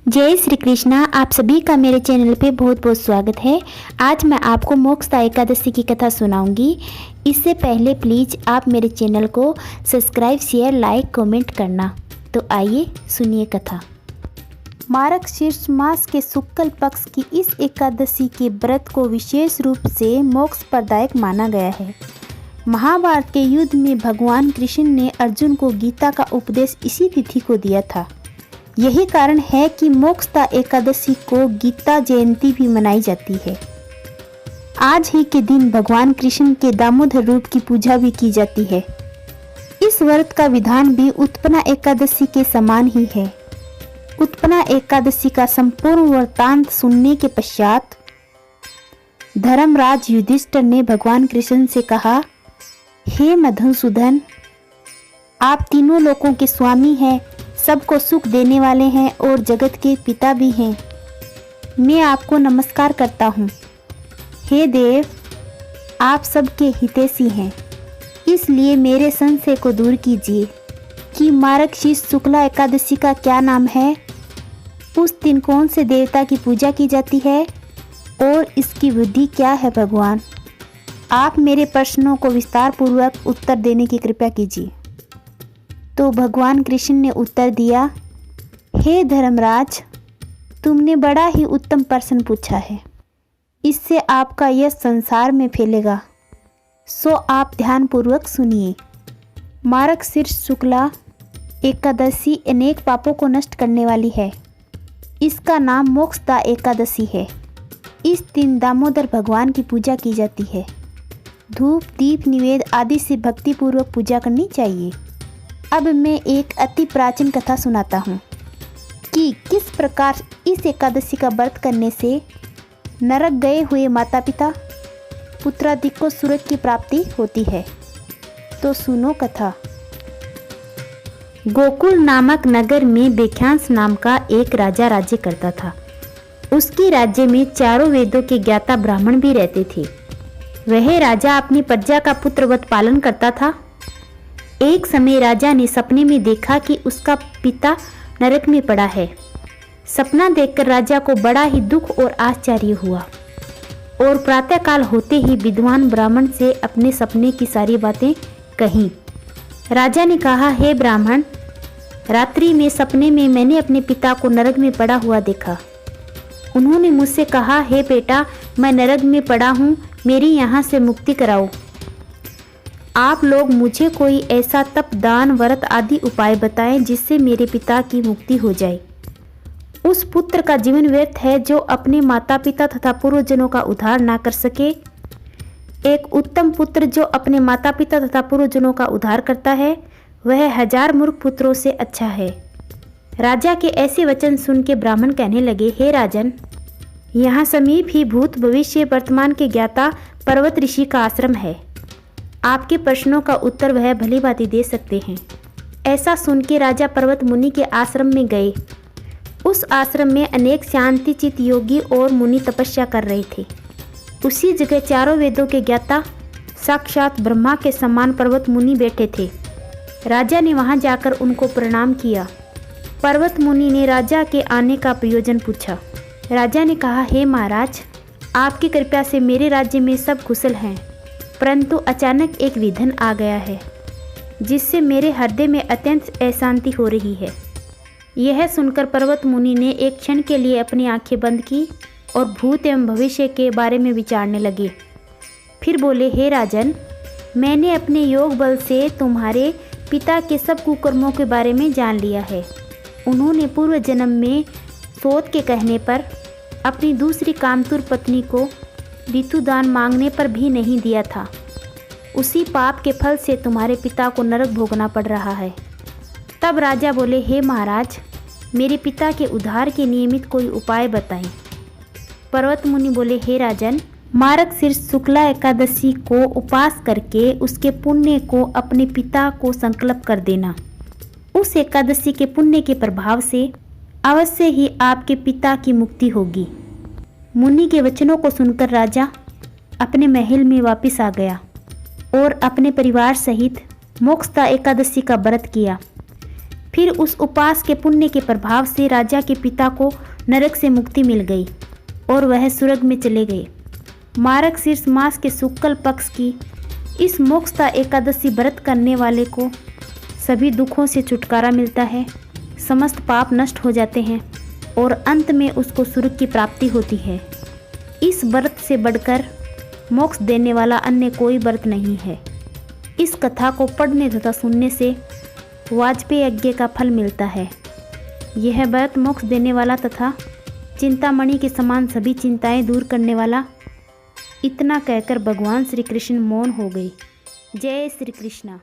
जय श्री कृष्णा। आप सभी का मेरे चैनल पे बहुत बहुत स्वागत है। आज मैं आपको मोक्षदा एकादशी की कथा सुनाऊंगी। इससे पहले प्लीज़ आप मेरे चैनल को सब्सक्राइब, शेयर, लाइक, कमेंट करना। तो आइए सुनिए कथा। मार्गशीर्ष मास के शुक्ल पक्ष की इस एकादशी के व्रत को विशेष रूप से मोक्ष प्रदायक माना गया है। महाभारत के युद्ध में भगवान कृष्ण ने अर्जुन को गीता का उपदेश इसी तिथि को दिया था। यही कारण है कि मोक्षदा एकादशी को गीता जयंती भी मनाई जाती है। आज ही के दिन भगवान कृष्ण के दामोदर रूप की पूजा भी की जाती है। इस व्रत का विधान भी उत्पन्ना एकादशी के समान ही है। उत्पन्ना एकादशी का संपूर्ण वृत्तांत सुनने के पश्चात धर्मराज युधिष्ठिर ने भगवान कृष्ण से कहा, हे मधुसूदन, आप तीनों लोकों के स्वामी हैं, सबको सुख देने वाले हैं और जगत के पिता भी हैं। मैं आपको नमस्कार करता हूँ। हे देव, आप सबके हितैषी हैं, इसलिए मेरे संशय को दूर कीजिए कि मार्गशीर्ष शुक्ला एकादशी का क्या नाम है, उस दिन कौन से देवता की पूजा की जाती है और इसकी विधि क्या है। भगवान, आप मेरे प्रश्नों को विस्तार पूर्वक उत्तर देने की कृपा कीजिए। तो भगवान कृष्ण ने उत्तर दिया, हे धर्मराज, तुमने बड़ा ही उत्तम प्रश्न पूछा है। इससे आपका यश संसार में फैलेगा, सो आप ध्यानपूर्वक सुनिए। मार्गशीर्ष शुक्ला एकादशी अनेक पापों को नष्ट करने वाली है। इसका नाम मोक्षदा एकादशी है। इस दिन दामोदर भगवान की पूजा की जाती है। धूप, दीप, निवेद आदि से भक्तिपूर्वक पूजा करनी चाहिए। अब मैं एक अति प्राचीन कथा सुनाता हूँ कि किस प्रकार इस एकादशी का व्रत करने से नरक गए हुए माता पिता पुत्रादि को स्वर्ग की प्राप्ति होती है। तो सुनो कथा। गोकुल नामक नगर में बेख्यांस नाम का एक राजा राज्य करता था। उसके राज्य में चारों वेदों के ज्ञाता ब्राह्मण भी रहते थे। वह राजा अपनी प्रजा का पुत्रवत पालन करता था। एक समय राजा ने सपने में देखा कि उसका पिता नरक में पड़ा है। सपना देखकर राजा को बड़ा ही दुख और आश्चर्य हुआ और प्रातःकाल होते ही विद्वान ब्राह्मण से अपने सपने की सारी बातें कहीं। राजा ने कहा, हे ब्राह्मण, रात्रि में सपने में मैंने अपने पिता को नरक में पड़ा हुआ देखा। उन्होंने मुझसे कहा, हे बेटा, मैं नरक में पड़ा हूँ, मेरी यहाँ से मुक्ति कराओ। आप लोग मुझे कोई ऐसा तप, दान, व्रत आदि उपाय बताएं जिससे मेरे पिता की मुक्ति हो जाए। उस पुत्र का जीवन व्यर्थ है जो अपने माता पिता तथा पूर्वजनों का उद्धार ना कर सके। एक उत्तम पुत्र जो अपने माता पिता तथा पूर्वजनों का उद्धार करता है, वह 1000 मूर्ख पुत्रों से अच्छा है। राजा के ऐसे वचन सुन के ब्राह्मण कहने लगे, हे राजन, यहाँ समीप ही भूत, भविष्य, वर्तमान के ज्ञाता पर्वत ऋषि का आश्रम है। आपके प्रश्नों का उत्तर वह भली भांति दे सकते हैं। ऐसा सुन के राजा पर्वत मुनि के आश्रम में गए। उस आश्रम में अनेक शांति चित योगी और मुनि तपस्या कर रहे थे। उसी जगह चारों वेदों के ज्ञाता साक्षात ब्रह्मा के समान पर्वत मुनि बैठे थे। राजा ने वहां जाकर उनको प्रणाम किया। पर्वत मुनि ने राजा के आने का प्रयोजन पूछा। राजा ने कहा, हे महाराज, आपकी कृपा से मेरे राज्य में सब कुशल हैं, परंतु अचानक एक विघ्न आ गया है जिससे मेरे हृदय में अत्यंत अशांति हो रही है। यह सुनकर पर्वत मुनि ने एक क्षण के लिए अपनी आंखें बंद की और भूत एवं भविष्य के बारे में विचारने लगे। फिर बोले, हे राजन, मैंने अपने योग बल से तुम्हारे पिता के सब कुकर्मों के बारे में जान लिया है। उन्होंने पूर्व जन्म में सोत के कहने पर अपनी दूसरी कामतुर पत्नी को ऋतुदान मांगने पर भी नहीं दिया था। उसी पाप के फल से तुम्हारे पिता को नरक भोगना पड़ रहा है। तब राजा बोले, हे महाराज, मेरे पिता के उद्धार के नियमित कोई उपाय बताएं। पर्वत मुनि बोले, हे राजन, मार्गशीर्ष शुक्ला एकादशी को उपास करके उसके पुण्य को अपने पिता को संकल्प कर देना। उस एकादशी के पुण्य के प्रभाव से अवश्य ही आपके पिता की मुक्ति होगी। मुनि के वचनों को सुनकर राजा अपने महल में वापस आ गया और अपने परिवार सहित मोक्षदा एकादशी का व्रत किया। फिर उस उपास के पुण्य के प्रभाव से राजा के पिता को नरक से मुक्ति मिल गई और वह स्वर्ग में चले गए। मार्गशीर्ष मास के शुक्ल पक्ष की इस मोक्षदा एकादशी व्रत करने वाले को सभी दुखों से छुटकारा मिलता है, समस्त पाप नष्ट हो जाते हैं और अंत में उसको स्वर्ग की प्राप्ति होती है। इस व्रत से बढ़कर मोक्ष देने वाला अन्य कोई व्रत नहीं है। इस कथा को पढ़ने तथा सुनने से वाजपेयी यज्ञ का फल मिलता है। यह व्रत मोक्ष देने वाला तथा चिंतामणि के समान सभी चिंताएं दूर करने वाला। इतना कहकर भगवान श्री कृष्ण मौन हो गए। जय श्री कृष्णा।